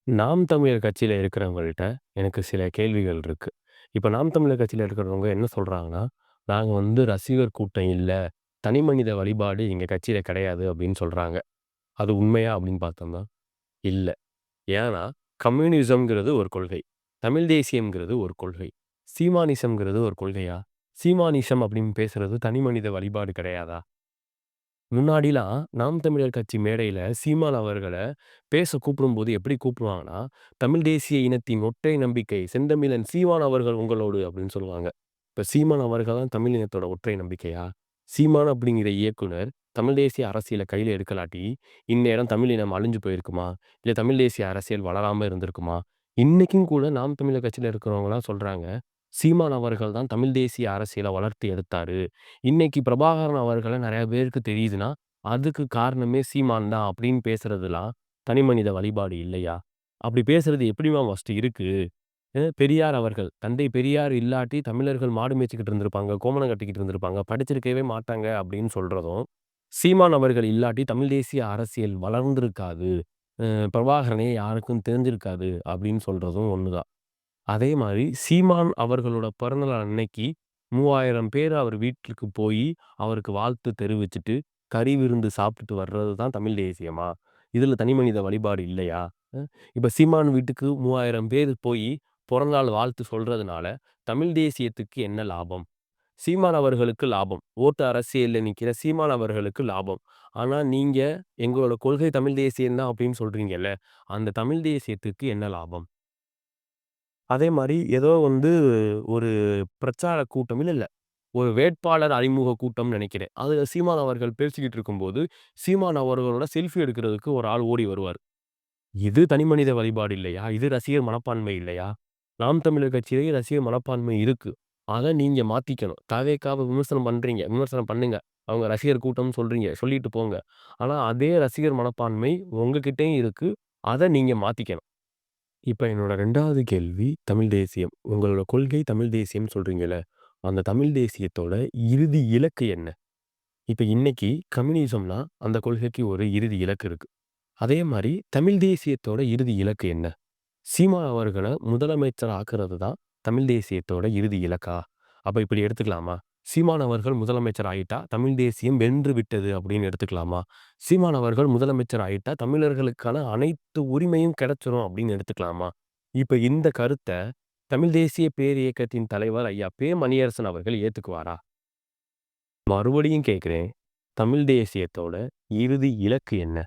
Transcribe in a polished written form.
நாம் தமிழர் கட்சியில இருக்கிறவங்கள்ட்ட எனக்கு சில கேள்விகள் இருக்கு. இப்ப நாம் தமிழர் கட்சியில இருக்கிறவங்க என்ன சொல்றாங்கன்னா, "நாங்க ரசிகர் கூட்டம் இல்ல. தனிமனித வழிபாடு எங்க கட்சியில கிடையாது" அப்படின்னு சொல்றாங்க. அது உண்மையா அப்படின்னு பார்த்தோம்னா, இல்ல. ஏன்னா, கம்யூனிசம்ங்கிறது ஒரு கொள்கை. தமிழ் தேசியம்ங்கிறது ஒரு கொள்கை. சீமானிசம்ங்கிறது ஒரு கொள்கையா? சீமானிசம் அப்படின்னு பேசுறது தனிமனித வழிபாடு கிடையாதா? முன்னாடிலாம் நாம் தமிழர் கட்சி மேடையில சீமான் அவர்கள பேச கூப்பிடும்போது எப்படி கூப்பிடுவாங்கன்னா, "தமிழ் தேசிய இனத்தின் ஒற்றை நம்பிக்கை செந்தமிழன் சீமான் அவர்கள் உங்களோடு" அப்படின்னு சொல்லுவாங்க. இப்ப சீமான் அவர்கள் தான் தமிழ் இனத்தோட ஒற்றை நம்பிக்கையா? சீமான் அப்படிங்கிற இயக்குனர் தமிழ் தேசிய அரசியல கையில எடுக்கலாட்டி, இந்நேரம் தமிழ் இனம் அழிஞ்சு போயிருக்குமா? இல்ல தமிழ் தேசிய அரசியல் வளராம இருந்திருக்குமா? இன்னைக்கும் கூட நாம் தமிழர் கட்சியில இருக்கிறவங்கலாம் சொல்றாங்க, "சீமான் அவர்கள் தான் தமிழ் தேசிய அரசியல வளர்த்து எடுத்தாரு." இன்னைக்கு பிரபாகரன் அவர்கள நெறைய பேருக்கு தெரியுதுன்னா, அதுக்கு காரணமே சீமான் தான் அப்படின்னு பேசுறதெல்லாம் தனிமனித வழிபாடு இல்லையா? அப்படி பேசுறது எப்படிம்மா ஃபர்ஸ்ட்டு இருக்கு? பெரியார் அவர்கள், தந்தை பெரியார் இல்லாட்டி தமிழர்கள் மாடு மேய்ச்சுக்கிட்டு இருந்திருப்பாங்க, கோமணம் கட்டிக்கிட்டு இருந்திருப்பாங்க, படிச்சிருக்கவே மாட்டாங்க அப்படின்னு சொல்றதும், சீமான் அவர்கள் இல்லாட்டி தமிழ் தேசிய அரசியல் வளர்ந்திருக்காது. பிரபாகரனே யாருக்கும் தெரிஞ்சிருக்காது அப்படின்னு சொல்றதும் ஒண்ணுதான். அதே மாரி சீமான் அவர்களோட பிறந்தநாள் அன்னைக்கு 3000 பேர் அவர் வீட்டுக்கு போயி, அவருக்கு வாழ்த்து தெரிவிச்சுட்டு, கறி விருந்து சாப்பிட்டுட்டு வர்றது தான் தமிழ் தேசியமா? இதுல தனிமனித வழிபாடு இல்லையா? அ இப்ப சீமான் வீட்டுக்கு 3000 பேர் போயி, பொறந்தநாள் வாழ்த்து சொல்றதுனால, தமிழ் தேசியத்துக்கு என்ன லாபம்? சீமான் அவர்களுக்கு லாபம். ஓட்டு அரசியல்ல நிக்கிற சீமான் அவர்களுக்கு லாபம். ஆனா நீங்க, எங்களோட கொள்கை தமிழ் தேசியம் தான் அப்படின்னு சொல்றீங்கல்ல, அந்த தமிழ் தேசியத்துக்கு என்ன லாபம்? அதே மாரி ஏதோ ஒரு பிரச்சார கூட்டம் இல்ல. ஒரு வேட்பாளர் அறிமுக கூட்டம்னு நெனைக்கிறேன். அதுல சீமான் அவர்கள் பேசிக்கிட்டு இருக்கும்போது, சீமான் அவர்களோட செல்ஃபி எடுக்கிறதுக்கு ஒரு ஆள் ஓடி வருவாரு. இது தனிமனித வழிபாடு இல்லையா? இது ரசிகர் மனப்பான்மை இல்லையா? நாம் தமிழர் கட்சியிலேயே ரசிகர் மனப்பான்மை இருக்கு. அத நீங்க மாத்திக்கணும். தாவேக்காவ விமர்சனம் பண்றீங்க. விமர்சனம் பண்ணுங்க. அவங்க ரசிகர் கூட்டம்னு சொல்றீங்க. சொல்லிட்டு போங்க. ஆனா அதே ரசிகர் மனப்பான்மை உங்ககிட்டயும் இருக்கு. அத நீங்க மாத்திக்கணும். இப்ப என்னோட 2வது கேள்வி தமிழ் தேசியம். உங்களோட கொள்கை தமிழ் தேசியம் சொல்றீங்கல்ல. அந்த தமிழ் தேசியத்தோட இறுதி இலக்கு என்ன? இப்ப இன்னைக்கு கம்யூனிசம்னா அந்த கொள்கைக்கு ஒரு இறுதி இலக்கு இருக்கு. அதே மாரி தமிழ் தேசியத்தோட இறுதி இலக்கு என்ன? சீமான் அவர்கள முதலமைச்சர் ஆக்குறது தான் தமிழ் தேசியத்தோட இறுதி இலக்கா? அப்ப இப்படி எடுத்துக்கலாமா? சீமான் அவர்கள் முதலமைச்சர் ஆயிட்டா, தமிழ் தேசியம் வென்று விட்டது அப்படின்னு எடுத்துக்கலாமா? சீமான் அவர்கள் முதலமைச்சர் ஆயிட்டா, தமிழர்களுக்கான அனைத்து உரிமையும் கிடைச்சிரும் அப்படின்னு எடுத்துக்கலாமா? இப்ப இந்த கருத்த தமிழ் தேசிய பேரியக்கத்தின் தலைவர் ஐயா மணியரசன் அவர்கள் ஏத்துக்குவாரா? மறுபடியும் கேட்கிறேன். தமிழ் தேசியத்தோட இறுதி இலக்கு என்ன?